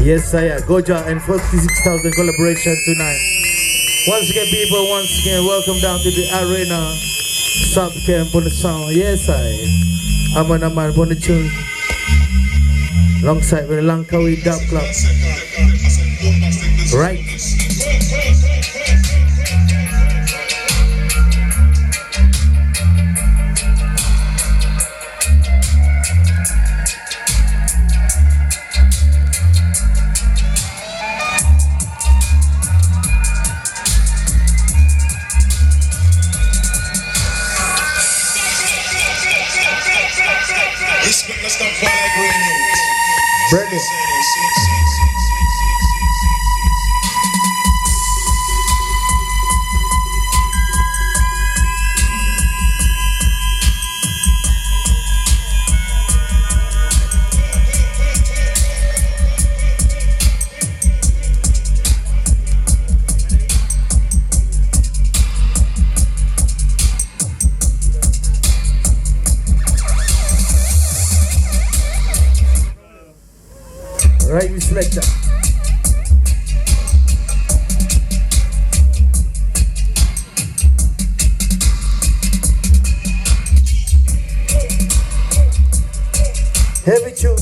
Yes, saya Goja and 46,000 collaboration tonight. Once again, people, once again, welcome down to the arena. SUBCAMP on the sound. Yes, Aman Damai on the tune. Alongside with the Langkawi Dub Club. Right. Burn it. Right, we select that. Heavy tune.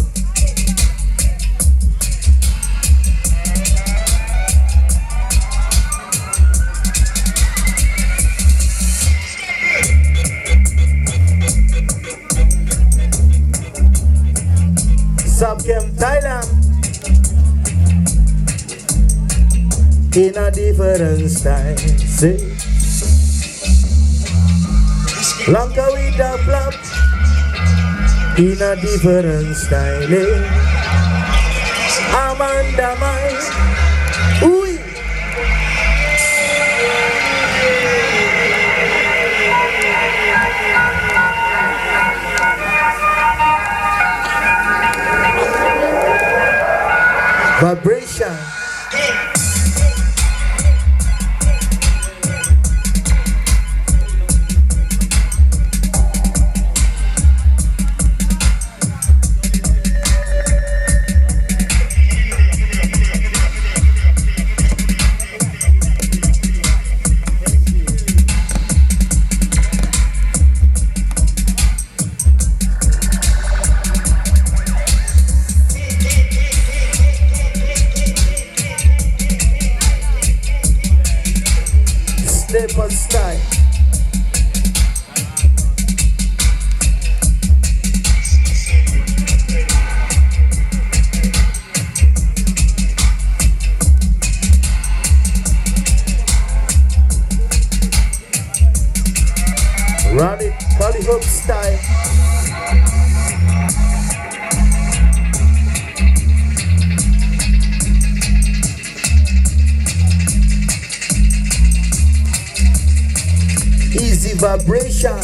SUBCAMP Thailand. In a different style, see. Langkawi Dub Club. In a different style, Aman Damai. Uy. Vibration. Step style. Run it, polyhook style. Easy vibration.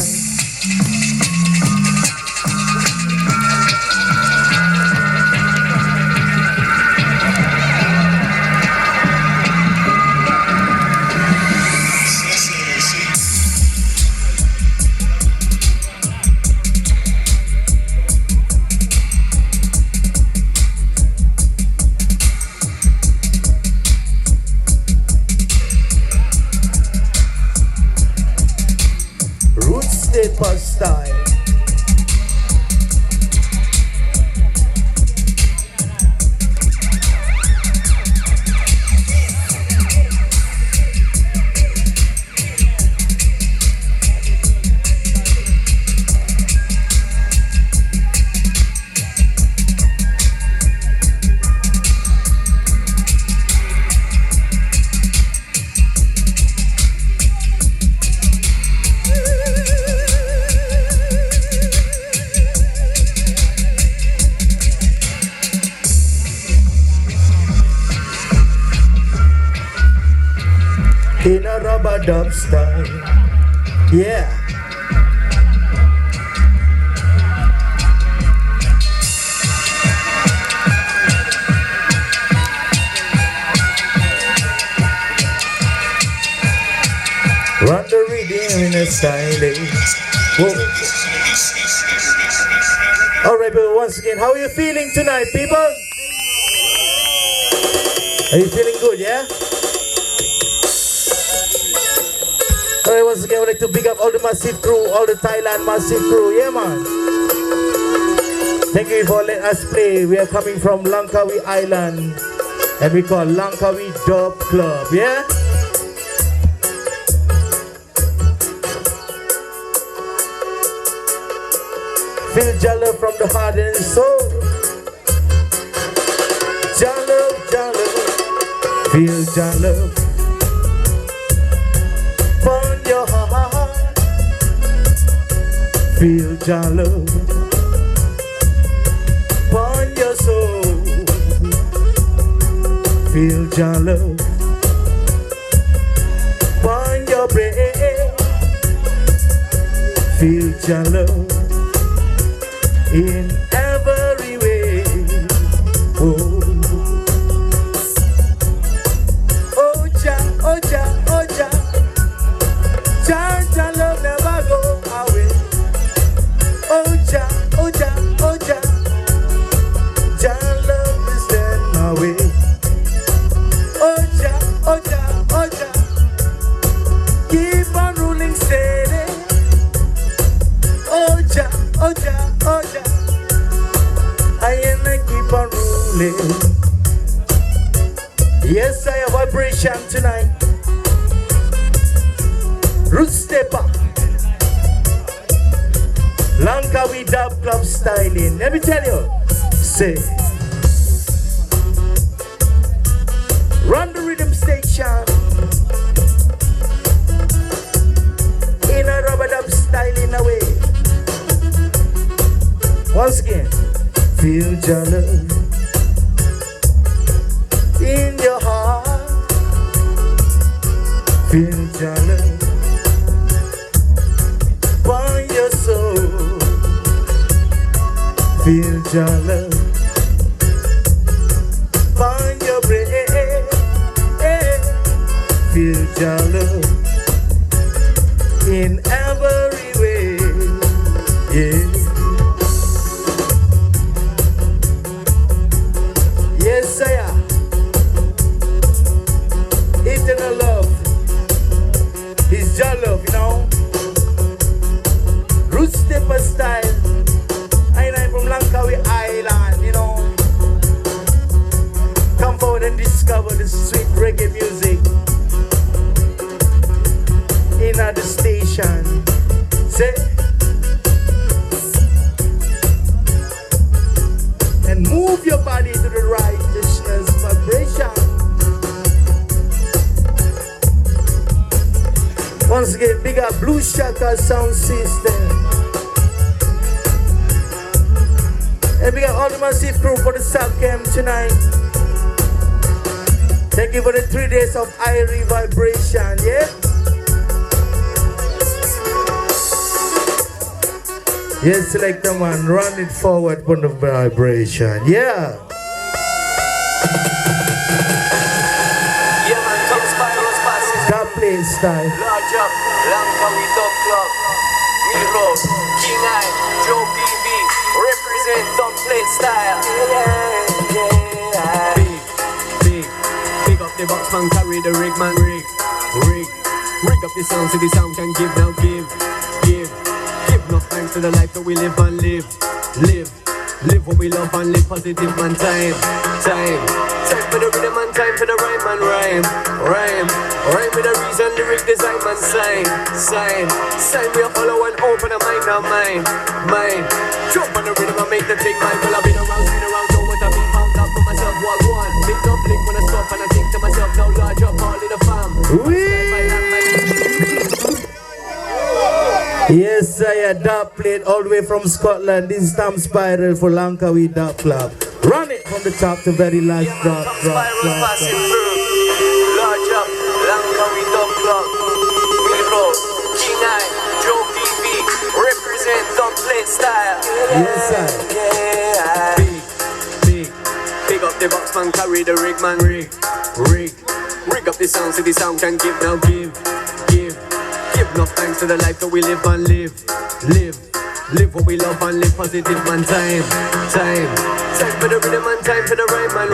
Step style. In a rubber dub style, yeah. Run the rhythm in a style. All right, but once again, how are you feeling tonight, people? Are you feeling good, yeah? Alright, once again, I would like to big up all the massive crew, all the Thailand massive crew, yeah man. Thank you for letting us play. We are coming from Langkawi Island and we call Langkawi Dub Club, yeah? Feel Jala from the heart and soul. Jala, Jala, feel Jala from your heart. Feel Jala from your soul. Feel Jala from your brain. Feel Jala in every way. Oh, oh Jah, oh Jah, oh Jah. Jah, Jah love never go away. Oh Jah, oh Jah, oh Jah. Jah love is then away. Oh Jah, oh Jah, oh Jah. Keep on ruling steady. Oh Jah, oh Jah, oh Jah. I am a keep on ruling. Yes, I have vibration tonight. Root stepper. Langkawi Dub Club styling. Let me tell you. Say. Run the rhythm station. In a rubber dub styling away. Once again, feel your love in your heart. Feel your love by your soul. Feel your love by your brain. Feel your love in every way. Yeah. Yes, I am. Eternal love is your love, you know. Root stepper style. I'm from Langkawi Island, you know. Come forward and discover the sweet reggae music in the station. Say. And move your body to the righteousness vibration. Once again, big up Blue Shaka sound system. And big up all the massive crew for the SUBCAMP tonight. Thank you for the 3 days of Irie vibration, yeah? Yes, select the man, run it forward for the vibration, yeah. Yeah man, top spirals passing. That play style. Large up, Langkawi Dub Club. Rico, King I, Joe PV. Represent top plate style. Yeah. Big up the box man, carry the rig man, rig up the sound so the sound can give now, give enough thanks to the life that we live and live what we love and live positive man. Time for the rhythm and time for the rhyme and rhyme with a reason, lyric design man. Sign we are follow and open a mind jump on the rhythm and make the thing mine. Well I've been around, don't want to be found out for myself. What one big up blink when I stop and I think to myself, now large up all in the fam. Yes, I dub played all the way from Scotland. This is Tom Spiral for Langkawi Dub Club. Run it from the top to very last drop. Passing through. Large up, Langkawi Dub Club. Rico, King I, Joe PV. Represent dub plate style. Yes, sir. Big up the box man, carry the rig man, rig up the sound so the sound can give now, give enough thanks to the life that we live and live what we love and live positive man. Time for the rhythm and time for the rhyme and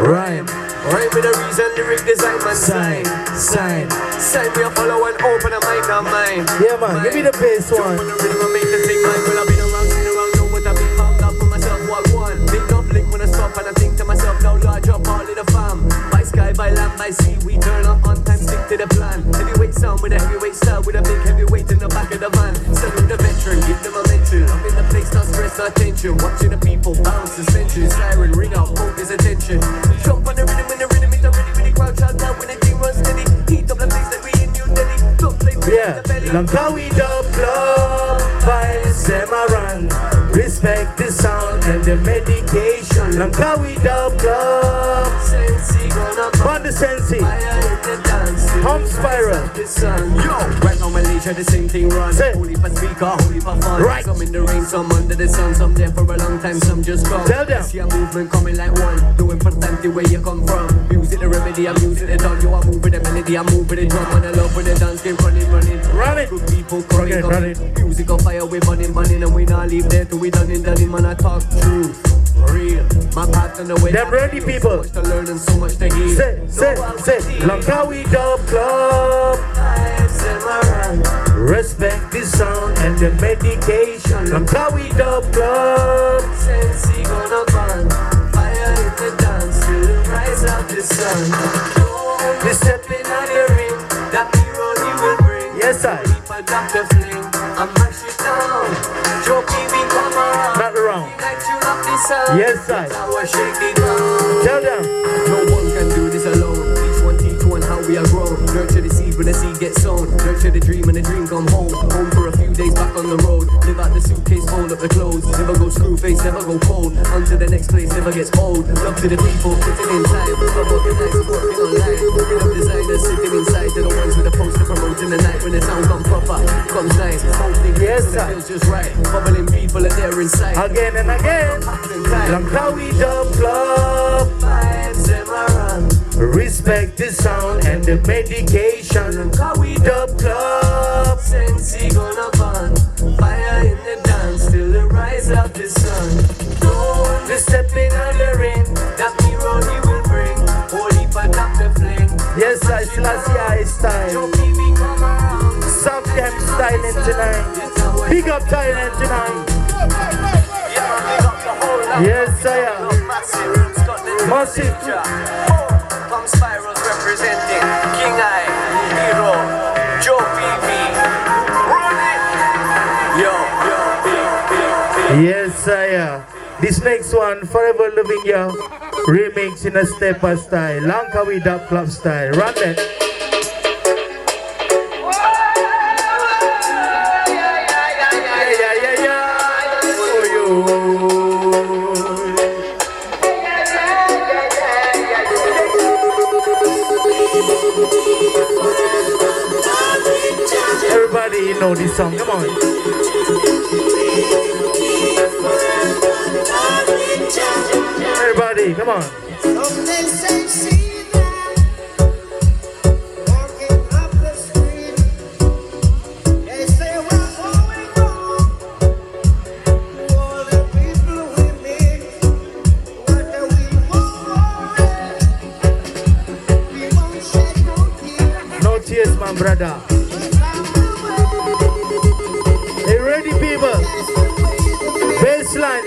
rhyme Right with the reason, lyric design, man, sign. Sign me a follow and open a mic, not mine. Yeah, man, give me the bass one. Jump on the rhythm and make the thing mine. Well, I've been around, seen around, know what I've been found out for myself, what one. Big up, blink when I stop and I think to myself, now large up all in the fam. By sky, by land, by sea, we turn up on time, stick to the plan. Heavyweight sound with a heavyweight style, with a big heavyweight in the back of the van. Salute the veteran, give them a mention. Up in the place, not stress, not tension. Watching the people bounce, suspension, siren, ring out, focus attention. Jump on the rhythm, when the rhythm is the rhythm, when the crowd shout out, when the team runs steady. Heat up the place that we in New Delhi. Don't play with the belly. Langkawi Dub Club, vibes Semaran. Respect the sound and the medication. Langkawi Dub Club. Sensi gonna On the Sensi. fire in the dance. Home Spiral. The sun. Yo, right now Malaysia, the same thing run. Say. Holy for speaker, holy for fun. Right. Some in the rain, some under the sun, some there for a long time, some just gone. Tell them. See a movement coming like one. No importante where you come from. Music the remedy, I'm music the done. You are moving the melody, I'm moving the drum. And I love when the dance game running. Run it. Good people coming, Run it. Music on fire, we burning, and we not leave there till we done it, man. I talk truth. Real, my path on the way. Them ready people. So much to learn and so much to heal. Say. Langkawi Dub Club. Respect the sound and the medication. Langkawi Dub Club. Sensi gonna burn. Fire in the dance till the rise of the sun. Don't be stepping on the ring. That hero you will bring. Yes, I. Keep a doctor fling. I mash it down. Joe PB come around. Not around. Like tune up the sound. Yes, I. Power shake it down. Tell them. No one can do this alone. Teach one how we are grown. Nurture the seed when the seed gets sown. Nurture the dream and the dream come home. Home for a few days back on the road. Live out the suitcase, fold up the clothes. Never go screw face, never go cold. On to the next place, never gets old. Love to the people, sitting inside. Love organized, working online. Big up designers sitting inside. They're the ones with the poster promoting the night. When the sound comes proper, comes nice. Hopefully, Yes, it sir. feels just right. Bubbling people are there inside. Again and again. Langkawi Dub Club. Vibes Semaran. Respect the sound and the medication. Langkawi Dub Club. Sensi gonna burn. Fire in the dance till the rise of the sun. Don't be stepping on the ring. That hero he will bring. Holy for Dr. Fling. Yes, I still see style. Joe PB come around. SUBCAMP styling tonight. Big up Thailand tonight. Yeah, big up the whole lot. Yes, I am. Massive, Scotland. Massive. Pump Spirals representing King I, Hero, Joe PB. Run it. Yo, big. Yes, I am. This next one, Forever Loving You, remix in a stepper style, Langkawi Dub Club style. Run that. Yeah. Oh, yo. Everybody, you know this song. Come on. Everybody, come on. They say, see that walking up the street. They say we're going wrong to all the people we meet. What do we want? We won't shed no tears. No tears, my brother. Hey, ready, people? Baseline.